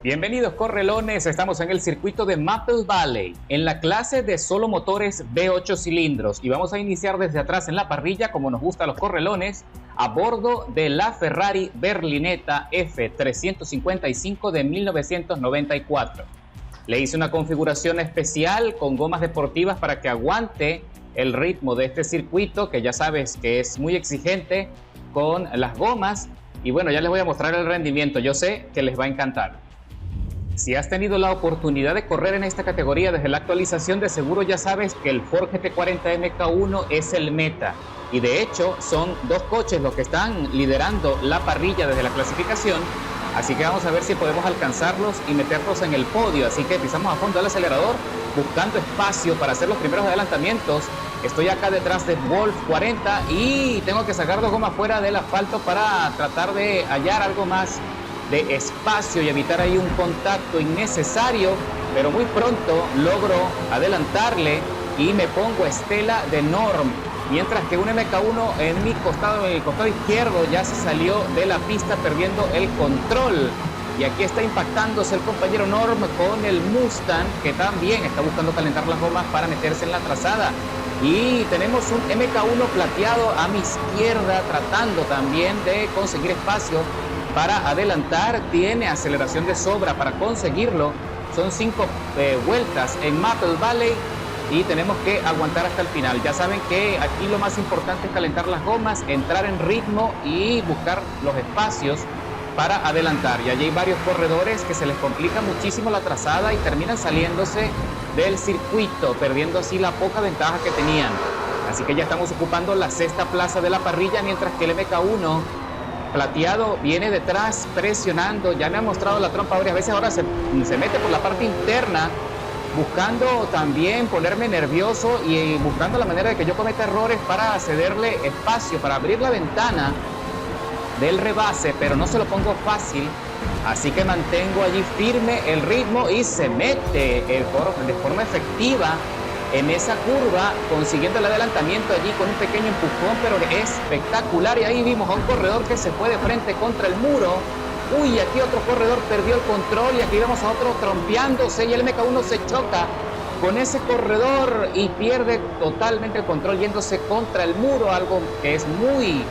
Bienvenidos correlones, estamos en el circuito de Maple Valley, en la clase de solo motores V8 cilindros y vamos a iniciar desde atrás en la parrilla como nos gusta a los correlones, a bordo de la Ferrari Berlinetta F355 de 1994. Le hice una configuración especial con gomas deportivas para que aguante el ritmo de este circuito, que ya sabes que es muy exigente con las gomas, y bueno, ya les voy a mostrar el rendimiento, yo sé que les va a encantar. Si has tenido la oportunidad de correr en esta categoría desde la actualización, de seguro ya sabes que el Ford GT40 MK1 es el meta. Y de hecho son dos coches los que están liderando la parrilla desde la clasificación. Así que vamos a ver si podemos alcanzarlos y meterlos en el podio. Así que pisamos a fondo el acelerador, buscando espacio para hacer los primeros adelantamientos. Estoy acá detrás de Wolf 40 y tengo que sacar dos gomas fuera del asfalto para tratar de hallar algo más de espacio y evitar ahí un contacto innecesario, pero muy pronto logro adelantarle y me pongo estela de Norm, mientras que un MK1 en el costado izquierdo ya se salió de la pista perdiendo el control, y aquí está impactándose el compañero Norm con el Mustang, que también está buscando calentar las gomas para meterse en la trazada. Y tenemos un MK1 plateado a mi izquierda tratando también de conseguir espacio para adelantar. Tiene aceleración de sobra para conseguirlo. Son 5 vueltas en Maple Valley y tenemos que aguantar hasta el final. Ya saben que aquí lo más importante es calentar las gomas, entrar en ritmo y buscar los espacios para adelantar. Y allí hay varios corredores que se les complica muchísimo la trazada y terminan saliéndose del circuito, perdiendo así la poca ventaja que tenían. Así que ya estamos ocupando la sexta plaza de la parrilla, mientras que el MK1 plateado viene detrás presionando. Ya me ha mostrado la trompa varias veces, ahora se mete por la parte interna, buscando también ponerme nervioso y buscando la manera de que yo cometa errores para cederle espacio, para abrir la ventana del rebase, pero no se lo pongo fácil. Así que mantengo allí firme el ritmo y se mete de forma efectiva en esa curva, consiguiendo el adelantamiento allí con un pequeño empujón, pero espectacular. Y ahí vimos a un corredor que se fue de frente contra el muro. Uy, aquí otro corredor perdió el control y aquí vemos a otro trompeándose y el MK1 se choca con ese corredor y pierde totalmente el control yéndose contra el muro, algo que es muy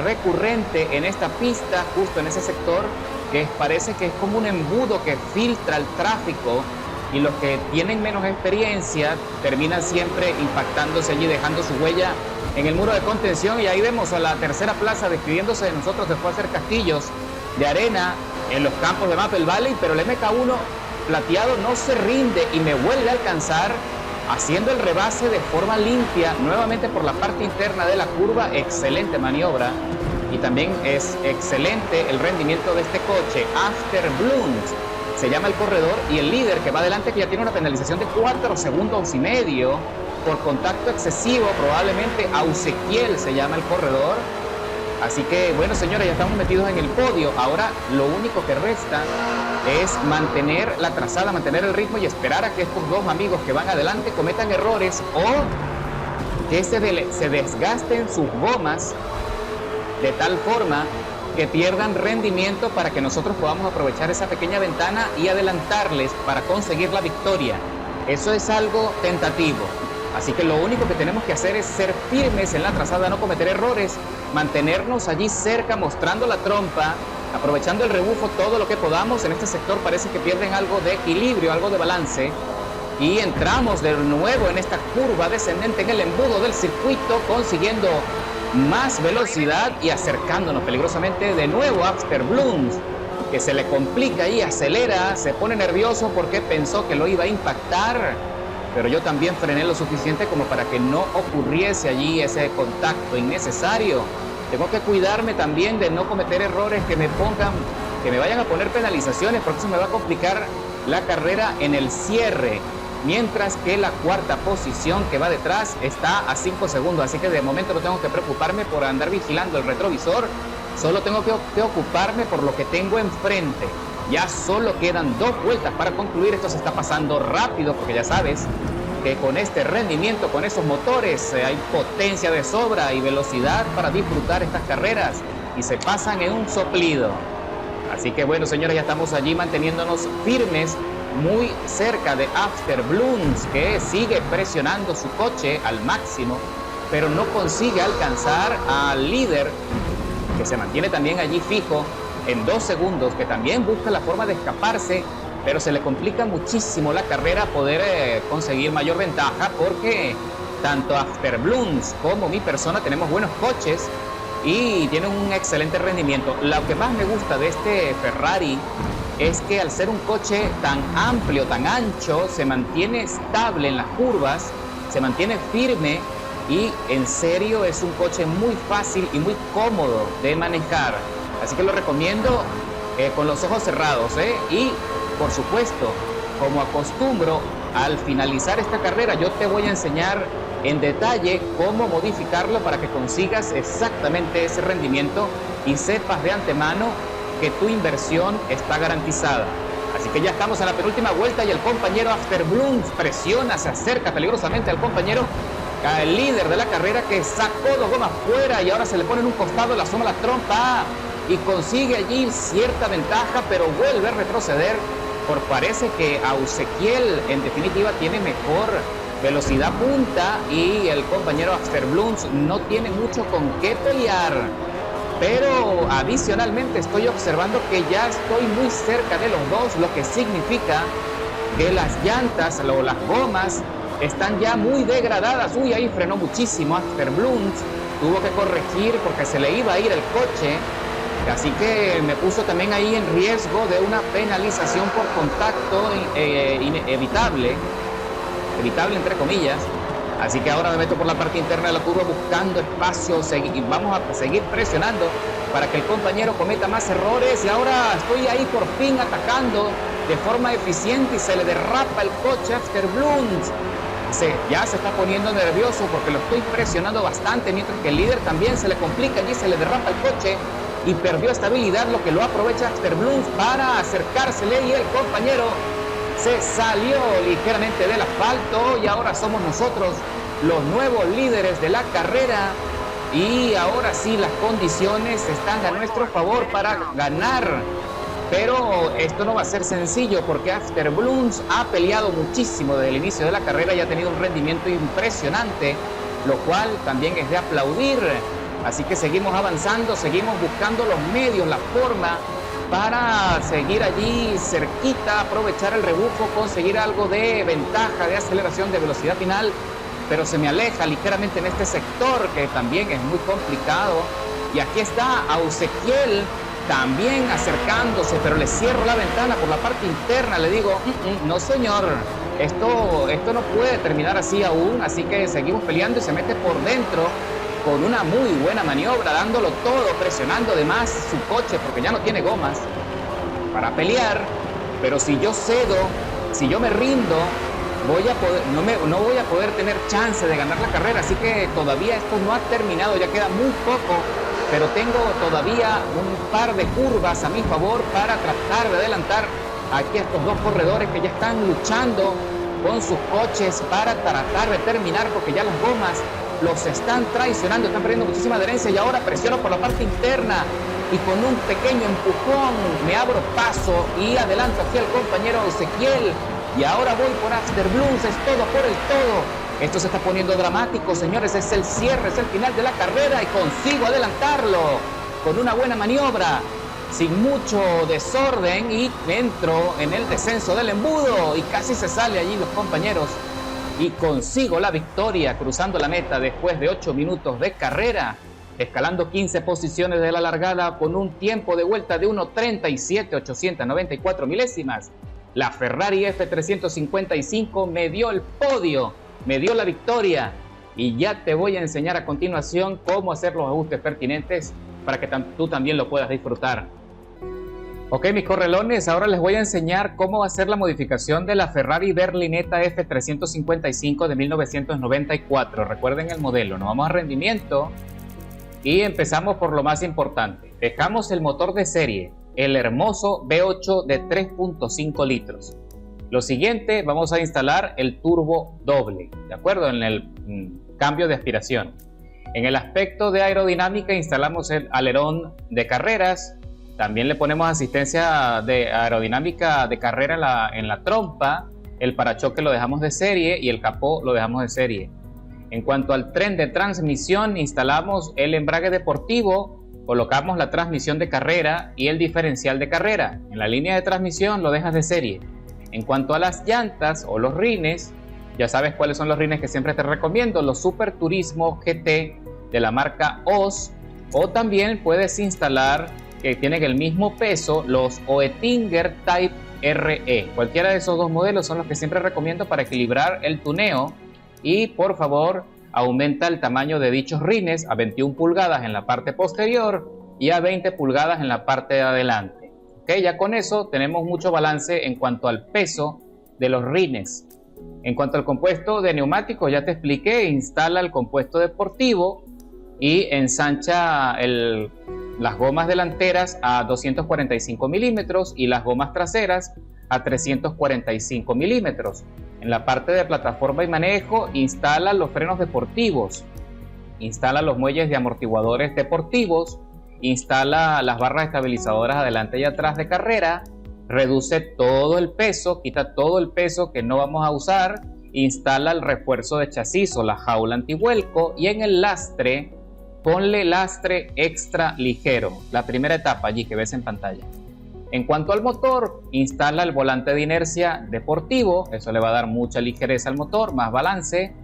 recurrente en esta pista, justo en ese sector, que parece que es como un embudo que filtra el tráfico, y los que tienen menos experiencia terminan siempre impactándose allí, dejando su huella en el muro de contención. Y ahí vemos a la tercera plaza despidiéndose de nosotros después de hacer castillos de arena en los campos de Maple Valley, pero el MK1 plateado no se rinde y me vuelve a alcanzar, haciendo el rebase de forma limpia nuevamente por la parte interna de la curva. Excelente maniobra, y también es excelente el rendimiento de este coche. Afterblooms se llama el corredor, y el líder que va adelante, que ya tiene una penalización de 4 segundos y medio por contacto excesivo, probablemente Ausequiel se llama el corredor. Así que bueno, señores, ya estamos metidos en el podio. Ahora lo único que resta es mantener la trazada, mantener el ritmo y esperar a que estos dos amigos que van adelante cometan errores o que se desgasten sus gomas de tal forma que pierdan rendimiento, para que nosotros podamos aprovechar esa pequeña ventana y adelantarles para conseguir la victoria. Eso es algo tentativo. Así que lo único que tenemos que hacer es ser firmes en la trazada, no cometer errores, mantenernos allí cerca, mostrando la trompa, aprovechando el rebufo todo lo que podamos. En este sector parece que pierden algo de equilibrio, algo de balance, y entramos de nuevo en esta curva descendente en el embudo del circuito, consiguiendo más velocidad y acercándonos peligrosamente de nuevo a Afterblooms, que se le complica y acelera, se pone nervioso porque pensó que lo iba a impactar, pero yo también frené lo suficiente como para que no ocurriese allí ese contacto innecesario. Tengo que cuidarme también de no cometer errores que me vayan a poner penalizaciones, porque eso me va a complicar la carrera en el cierre. Mientras que la cuarta posición que va detrás está a 5 segundos, así que de momento no tengo que preocuparme por andar vigilando el retrovisor, solo tengo que ocuparme por lo que tengo enfrente. Ya solo quedan 2 vueltas para concluir. Esto se está pasando rápido, porque ya sabes que con este rendimiento, con esos motores, hay potencia de sobra y velocidad para disfrutar estas carreras, y se pasan en un soplido. Así que bueno, señores, ya estamos allí manteniéndonos firmes, muy cerca de Afterbloom, que sigue presionando su coche al máximo, pero no consigue alcanzar al líder, que se mantiene también allí fijo en 2 segundos, que también busca la forma de escaparse, pero se le complica muchísimo la carrera poder conseguir mayor ventaja, porque tanto Afterbloom como mi persona tenemos buenos coches y tienen un excelente rendimiento. Lo que más me gusta de este Ferrari es que al ser un coche tan amplio, tan ancho, se mantiene estable en las curvas, se mantiene firme y en serio es un coche muy fácil y muy cómodo de manejar. Así que lo recomiendo con los ojos cerrados, y por supuesto, como acostumbro, al finalizar esta carrera yo te voy a enseñar en detalle cómo modificarlo para que consigas exactamente ese rendimiento y sepas de antemano que tu inversión está garantizada. Así que ya estamos en la penúltima vuelta y el compañero Afterbloom presiona, se acerca peligrosamente al compañero, el líder de la carrera, que sacó 2 gomas fuera y ahora se le pone en un costado, le asoma la trompa y consigue allí cierta ventaja, pero vuelve a retroceder. Parece que Ausequiel en definitiva tiene mejor velocidad punta y el compañero Afterbloom no tiene mucho con qué pelear. Pero adicionalmente estoy observando que ya estoy muy cerca de los dos, lo que significa que las llantas o las gomas están ya muy degradadas. Uy, ahí frenó muchísimo Afterbloom, tuvo que corregir porque se le iba a ir el coche, así que me puso también ahí en riesgo de una penalización por contacto evitable entre comillas. Así que ahora me meto por la parte interna de la curva buscando espacio y vamos a seguir presionando para que el compañero cometa más errores. Y ahora estoy ahí por fin atacando de forma eficiente y se le derrapa el coche Afterbloom. Ya se está poniendo nervioso porque lo estoy presionando bastante, mientras que el líder también se le complica y se le derrapa el coche y perdió estabilidad, lo que lo aprovecha Afterbloom para acercársele, y el compañero se salió ligeramente del asfalto y ahora somos nosotros los nuevos líderes de la carrera. Y ahora sí, las condiciones están a nuestro favor para ganar, pero esto no va a ser sencillo porque Afterbloom ha peleado muchísimo desde el inicio de la carrera y ha tenido un rendimiento impresionante, lo cual también es de aplaudir. Así que seguimos avanzando, seguimos buscando los medios, la forma para seguir allí cerquita, aprovechar el rebufo, conseguir algo de ventaja, de aceleración, de velocidad final, pero se me aleja ligeramente en este sector que también es muy complicado. Y aquí está Ausequiel también acercándose, pero le cierro la ventana por la parte interna, le digo, no señor, esto no puede terminar así aún, así que seguimos peleando y se mete por dentro con una muy buena maniobra, dándolo todo, presionando de más su coche porque ya no tiene gomas para pelear. Pero si yo cedo, si yo me rindo, no voy a poder tener chance de ganar la carrera. Así que todavía esto no ha terminado, ya queda muy poco, pero tengo todavía un par de curvas a mi favor para tratar de adelantar aquí a estos dos corredores que ya están luchando con sus coches para tratar de terminar, porque ya las gomas los están traicionando, están perdiendo muchísima adherencia. Y ahora presiono por la parte interna y con un pequeño empujón me abro paso y adelanto aquí al compañero Ezequiel. Y ahora voy por Afterbloom, es todo por el todo. Esto se está poniendo dramático, señores, es el cierre, es el final de la carrera y consigo adelantarlo con una buena maniobra, sin mucho desorden, y entro en el descenso del embudo y casi se sale allí los compañeros y consigo la victoria cruzando la meta después de 8 minutos de carrera, escalando 15 posiciones de la largada con un tiempo de vuelta de 1:37.894 milésimas. La Ferrari F355 me dio el podio, me dio la victoria, y ya te voy a enseñar a continuación cómo hacer los ajustes pertinentes para que tú también lo puedas disfrutar. Ok, mis correlones, ahora les voy a enseñar cómo hacer la modificación de la Ferrari Berlinetta F355 de 1994. Recuerden el modelo, nos vamos a rendimiento y empezamos por lo más importante. Dejamos el motor de serie, el hermoso V8 de 3.5 litros. Lo siguiente, vamos a instalar el turbo doble, ¿de acuerdo? En el cambio de aspiración. En el aspecto de aerodinámica instalamos el alerón de carreras, También le ponemos asistencia de aerodinámica de carrera en la trompa, el parachoque lo dejamos de serie y el capó lo dejamos de serie. En cuanto al tren de transmisión, instalamos el embrague deportivo, colocamos la transmisión de carrera y el diferencial de carrera. En la línea de transmisión lo dejas de serie. En cuanto a las llantas o los rines, ya sabes cuáles son los rines que siempre te recomiendo, los Super Turismo GT de la marca OS, o también puedes instalar, que tienen el mismo peso, los Oettinger Type RE. Cualquiera de esos dos modelos son los que siempre recomiendo para equilibrar el tuneo. Y por favor, aumenta el tamaño de dichos rines a 21 pulgadas en la parte posterior y a 20 pulgadas en la parte de adelante. ¿Okay? Ya con eso tenemos mucho balance en cuanto al peso de los rines. En cuanto al compuesto de neumáticos, ya te expliqué, instala el compuesto deportivo y ensancha las gomas delanteras a 245 milímetros y las gomas traseras a 345 milímetros. En la parte de plataforma y manejo, instala los frenos deportivos, instala los muelles de amortiguadores deportivos, instala las barras estabilizadoras adelante y atrás de carrera, reduce todo el peso, quita todo el peso que no vamos a usar, instala el refuerzo de chasis o la jaula antivuelco y en el lastre, ponle lastre extra ligero, la primera etapa allí que ves en pantalla. En cuanto al motor, instala el volante de inercia deportivo, eso le va a dar mucha ligereza al motor, más balance.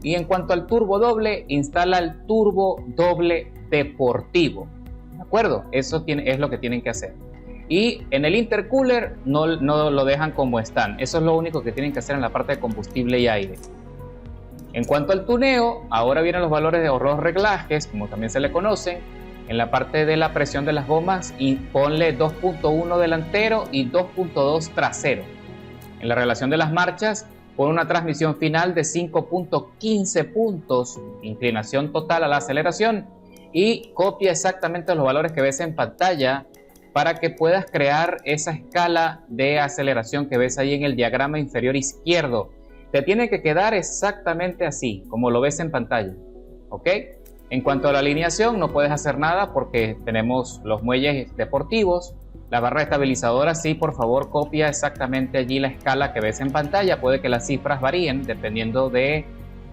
Y en cuanto al turbo doble, instala el turbo doble deportivo. ¿De acuerdo? Eso es lo que tienen que hacer. Y en el intercooler no lo dejan como están. Eso es lo único que tienen que hacer en la parte de combustible y aire. En cuanto al tuneo, ahora vienen los valores de los reglajes, como también se le conocen. En la parte de la presión de las gomas, y ponle 2.1 delantero y 2.2 trasero. En la relación de las marchas, pon una transmisión final de 5.15 puntos, inclinación total a la aceleración, y copia exactamente los valores que ves en pantalla para que puedas crear esa escala de aceleración que ves ahí en el diagrama inferior izquierdo. Te tiene que quedar exactamente así, como lo ves en pantalla. ¿Ok? En cuanto a la alineación, no puedes hacer nada porque tenemos los muelles deportivos, la barra estabilizadora, sí, por favor, copia exactamente allí la escala que ves en pantalla. Puede que las cifras varíen dependiendo de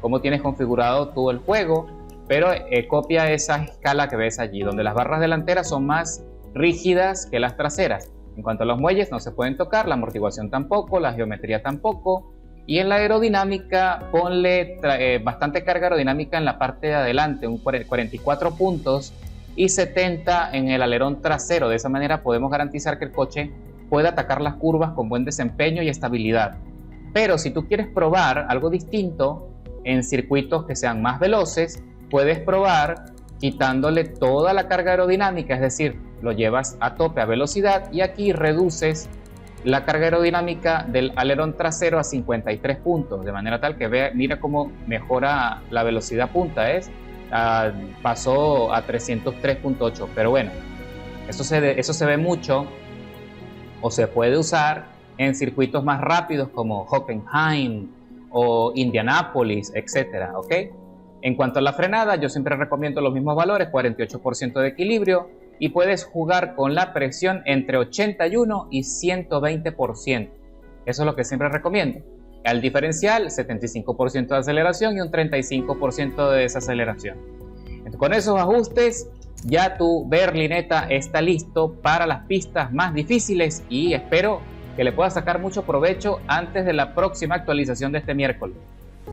cómo tienes configurado tú el juego, pero copia esa escala que ves allí, donde las barras delanteras son más rígidas que las traseras. En cuanto a los muelles, no se pueden tocar, la amortiguación tampoco, la geometría tampoco. Y en la aerodinámica, ponle bastante carga aerodinámica en la parte de adelante, un 44 puntos y 70 en el alerón trasero. De esa manera podemos garantizar que el coche pueda atacar las curvas con buen desempeño y estabilidad. Pero si tú quieres probar algo distinto en circuitos que sean más veloces, puedes probar quitándole toda la carga aerodinámica, es decir, lo llevas a tope a velocidad y aquí reduces la carga aerodinámica del alerón trasero a 53 puntos, de manera tal que mira cómo mejora la velocidad punta, pasó a 303.8, pero bueno, eso se ve mucho o se puede usar en circuitos más rápidos como Hockenheim o Indianápolis, etcétera, ¿ok? En cuanto a la frenada, yo siempre recomiendo los mismos valores, 48% de equilibrio, y puedes jugar con la presión entre 81 y 120%. Eso es lo que siempre recomiendo. Al diferencial, 75% de aceleración y un 35% de desaceleración. Entonces, con esos ajustes, ya tu berlineta está listo para las pistas más difíciles y espero que le puedas sacar mucho provecho antes de la próxima actualización de este miércoles.